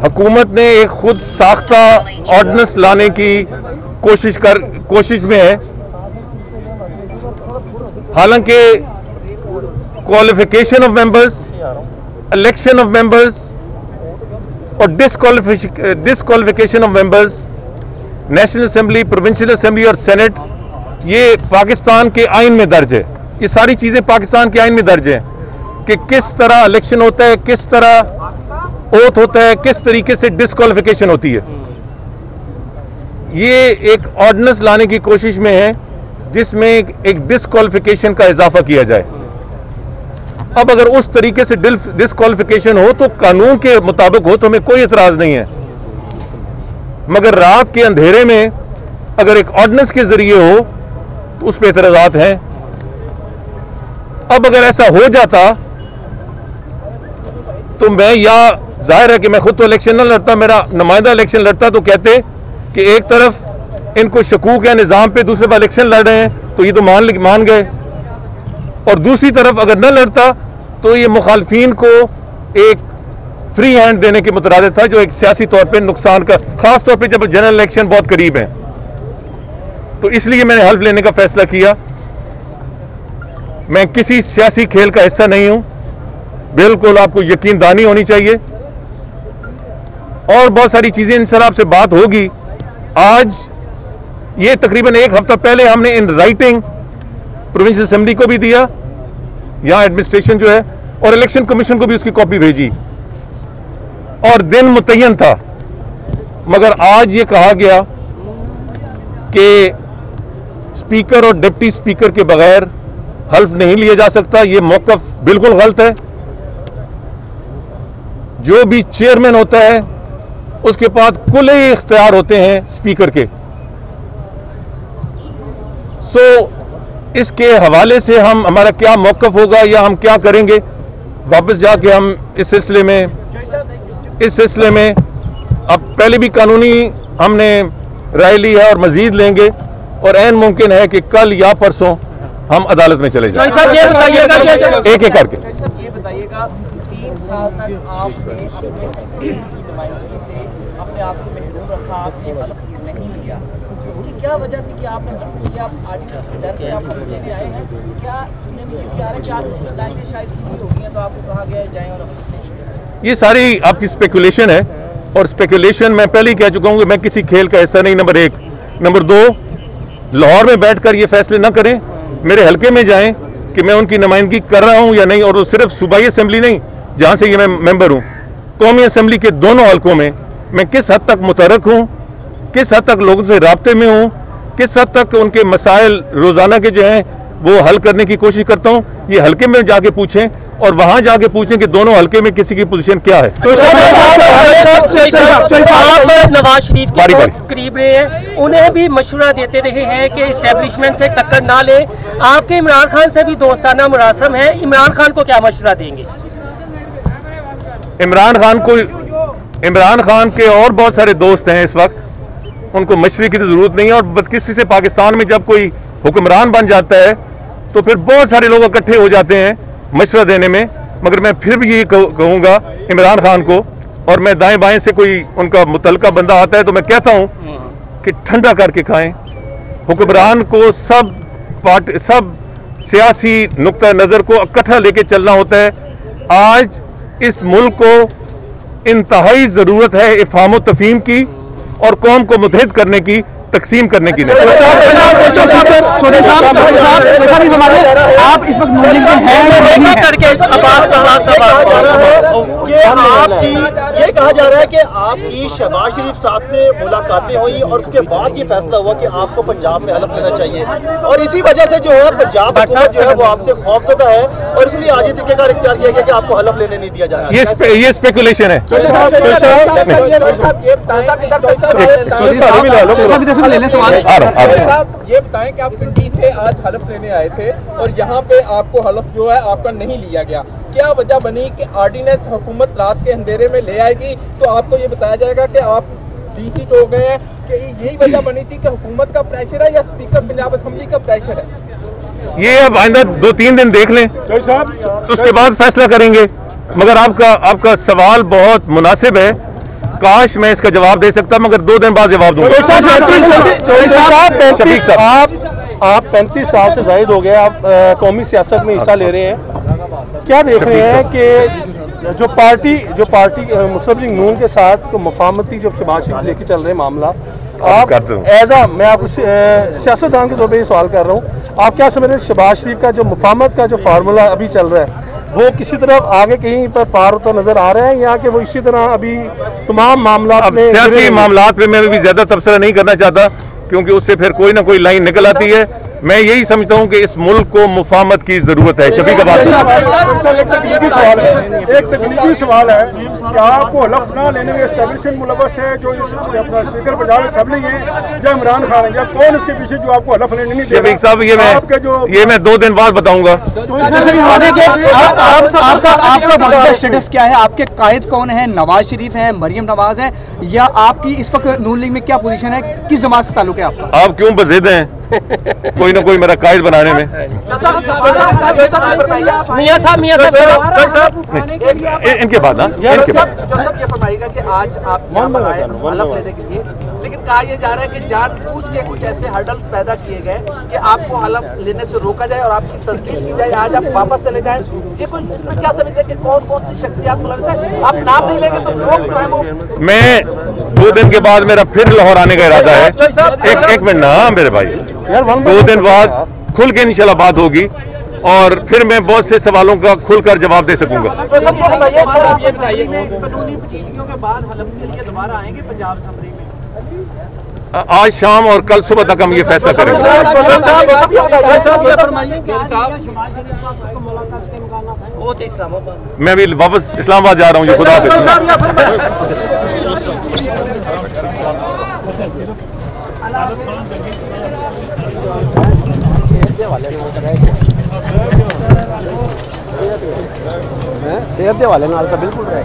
हुकूमत ने एक खुद साख्ता ऑर्डिनेंस लाने की कोशिश में है। हालांकि qualification of members, election of members और disqualification of members, national assembly, provincial assembly और सेनेट, ये पाकिस्तान के आइन में दर्ज है। ये सारी चीजें पाकिस्तान के आइन में दर्ज है कि किस तरह इलेक्शन होता है, किस तरह ओथ होता है, किस तरीके से डिसक्वालिफिकेशन होती है। ये एक ऑर्डिनेंस लाने की कोशिश में है जिसमें एक डिसक्वालिफिकेशन का इजाफा किया जाए। अब अगर उस तरीके से डिसक्वालिफिकेशन हो तो कानून के मुताबिक हो तो हमें कोई एतराज नहीं है, मगर रात के अंधेरे में अगर एक ऑर्डिनेंस के जरिए हो तो उस पर एतराजात हैं। अब अगर ऐसा हो जाता तो मैं, या जाहिर है कि मैं खुद तो इलेक्शन न लड़ता, मेरा नुमाइंदा इलेक्शन लड़ता, तो कहते कि एक तरफ इनको शकूक है निजाम पे, दूसरे पर इलेक्शन लड़ रहे हैं तो ये तो मान गए, और दूसरी तरफ अगर न लड़ता तो ये मुखालफीन को एक फ्री हैंड देने के मुतरादिफ था, जो एक सियासी तौर पे नुकसान का, खास तौर पे जब जनरल इलेक्शन बहुत करीब है। तो इसलिए मैंने हल्फ लेने का फैसला किया। मैं किसी सियासी खेल का हिस्सा नहीं हूं, बिल्कुल आपको यकीनदानी होनी चाहिए। और बहुत सारी चीजें इन सर आपसे बात होगी। आज ये तकरीबन एक हफ्ता पहले हमने इन राइटिंग प्रोविंशियल असेंबली को भी दिया, यहां एडमिनिस्ट्रेशन जो है, और इलेक्शन कमीशन को भी उसकी कॉपी भेजी, और दिन मुतय्यन था। मगर आज ये कहा गया कि स्पीकर और डिप्टी स्पीकर के बगैर हल्फ नहीं लिया जा सकता। ये मौकफ बिल्कुल गलत है। जो भी चेयरमैन होता है उसके पास कुल इख्तियार होते हैं स्पीकर के। सो इसके हवाले से हमारा क्या मौकफ होगा या हम क्या करेंगे, वापस जाके हम इस सिलसिले में अब पहले भी कानूनी हमने राय ली है और मजीद लेंगे, और ऐन मुमकिन है कि कल या परसों हम अदालत में चले जाएं। एक एक करके। ये बताइएगा, 3 साल तक आपने अपने नुमाइंदगी से अपने आप को महरूम रखा, आपने हल्फ नहीं लिया, इसकी क्या वजह थी कि आपने हल्फ लिया? आप आर्टिकल्स के डर से आप हल्फ लेने आए हैं? क्या सुनने में ये भी आ रहा है कि आप लाइनें शायद सीधी हो गई हैं तो आपको कहा गया है जाएं और हल्फ? ये सारी आपकी स्पेकुलेशन है, और स्पेकुलेशन मैं पहले ही कह चुका हूं कि मैं किसी खेल का हिस्सा नहीं, नंबर 1। नंबर 2, लाहौर में बैठकर ये फैसले ना करें, मेरे हल्के में जाएं कि मैं उनकी नुमाइंदगी कर रहा हूं या नहीं, और वो सिर्फ सूबाई असेंबली नहीं जहां से ये मैं मेंबर हूं, कौमी असेंबली के दोनों हल्कों में मैं किस हद तक मुतरक हूं, किस हद तक लोगों से राब्ते में हूं, किस हद तक उनके मसाइल रोजाना के जो हैं वो हल करने की कोशिश करता हूं। ये हल्के में जाके पूछें, और वहां जाके पूछें कि दोनों हल्के में किसी की पोजीशन क्या है। नवाज शरीफ के करीब रहे हैं, उन्हें भी मशवरा देते रहे हैं कि इस्टेब्लिशमेंट से टक्कर ना ले। आपके इमरान खान से भी दोस्ताना मुरासम है, इमरान खान को क्या मशवरा देंगे? इमरान खान के और बहुत सारे दोस्त हैं इस वक्त, उनको मशवरे की तो जरूरत नहीं है। और बदकिस्मती से पाकिस्तान में जब कोई हुक्मरान बन जाता है तो फिर बहुत सारे लोग इकट्ठे हो जाते हैं मशवरा देने में। मगर मैं फिर भी ये कहूंगा इमरान खान को, और मैं दाएं बाएं से कोई उनका मुतलका बंदा आता है तो मैं कहता हूं कि ठंडा करके खाएं। हुक्मरान को सब सियासी नुक्ता नजर को इकट्ठा लेके चलना होता है। आज इस मुल्क को इंतहाई जरूरत है इफ़हाम व तफ़हीम की और कौम को मुत्तहिद करने की, तकसीम करने की नहीं। आप इस वक्त ये कहा जा रहा है कि आपकी शहबाज शरीफ साहब से मुलाकातें हुई और उसके बाद ये फैसला हुआ कि आपको पंजाब में हल्फ लेना चाहिए, और इसी वजह से जो है पंजाब हुकूमत जो है वो आपसे खौफजदा है, और इसलिए आज ये तरीकेकार इख्तियार किया गया कि आपको हल्फ लेने नहीं दिया जा रहा। ये स्पेकुलेशन है। ये बताएं कि आप पिंडी से आज हल्फ लेने आए थे और यहाँ पे आपको हल्फ जो है आपका नहीं लिया गया, क्या वजह बनी कि ऑर्डिनेंस हुकूमत रात के अंधेरे में ले आएगी तो आपको ये बताया जाएगा कि आप डीसी हो गए हैं, कि यही वजह बनी थी कि हुकूमत का प्रेशर है या स्पीकर पंजाब असेंबली का प्रेशर है? ये अब आइंदा 2-3 दिन देख लें, उसके बाद फैसला करेंगे। मगर आपका सवाल बहुत मुनासिब है, काश मैं इसका जवाब दे सकता, मगर 2 दिन बाद जवाब दूंगा। शफीक साहब, आप 35 साल से जायद हो गए, आप कौमी सियासत में हिस्सा ले रहे हैं, क्या देख रहे हैं कि जो पार्टी मुस्लिम लीग नून के साथ मुफाहमती जो शहबाज शरीफ लेके चल रहे मामला, आप एज आ मैं आपको सियासतदान के तौर पर ये सवाल कर रहा हूँ, आप क्या समझ रहे हैं शहबाज शरीफ का जो मुफाहमत का जो फार्मूला अभी चल रहा है वो किसी तरह आगे कहीं पर पार होता नजर आ रहा है, या कि वो इसी तरह अभी तमाम मामला में सियासी मामलात पे मैं भी ज्यादा तबसरा नहीं करना चाहता, क्योंकि उससे फिर कोई ना कोई लाइन निकल आती है। मैं यही समझता हूँ कि इस मुल्क को मुफाहमत की जरूरत है। शफीक एक तकनीकी सवाल है कि आपको हलफ ना लेने में एस्टेब्लिशमेंट मुलव्वस है, जो अपना स्पीकर पंजाब असेंबली है या इमरान खान है, या कौन इसके पीछे जो आपको हलफ लेने नहीं दे रहा? शफीक साहब, ये मैं 2 दिन बाद बताऊंगा। आपका स्टेटस क्या है? आपके कायद कौन है? नवाज शरीफ है, मरियम नवाज है, या आपकी इस वक्त नून लीग में क्या पोजीशन है? किस जमात से ताल्लुक है आपका? आप क्यों बज़िद हैं कोई ना कोई मेरा कायद बनाने में? इनके बाद ये फरमाइएगा कि आज आप यहाँ पर आए हलफ लेने के लिए, लेकिन कहा यह जा रहा है कि जानबूझ के कुछ ऐसे हर्डल्स पैदा किए गए कि आपको हलफ लेने से रोका जाए और आपकी तस्दीक की जाए, आज आप वापस चले जाएं। ये कुछ इसमें क्या समझते हैं कि कौन कौन सी शख्सियात मुलव्वस है? आप नाम नहीं लेंगे तो लोग जो है वो। मैं 2 दिन के बाद मेरा फिर लाहौर आने का इरादा है। एक मिनट ना मेरे भाई, 2 दिन बाद खुल के इंशाल्लाह बात होगी और फिर मैं बहुत से सवालों का खुलकर जवाब दे सकूंगा। कानूनी पेचीदगियों के बाद हलफ के लिए दोबारा आएंगे पंजाब असेंबली में? आज शाम और कल सुबह तक हम ये फैसला करेंगे। मैं भी वापस इस्लामाबाद जा रहा हूँ। खुदा सेहत के हवाले नाल तो बिल्कुल रहे।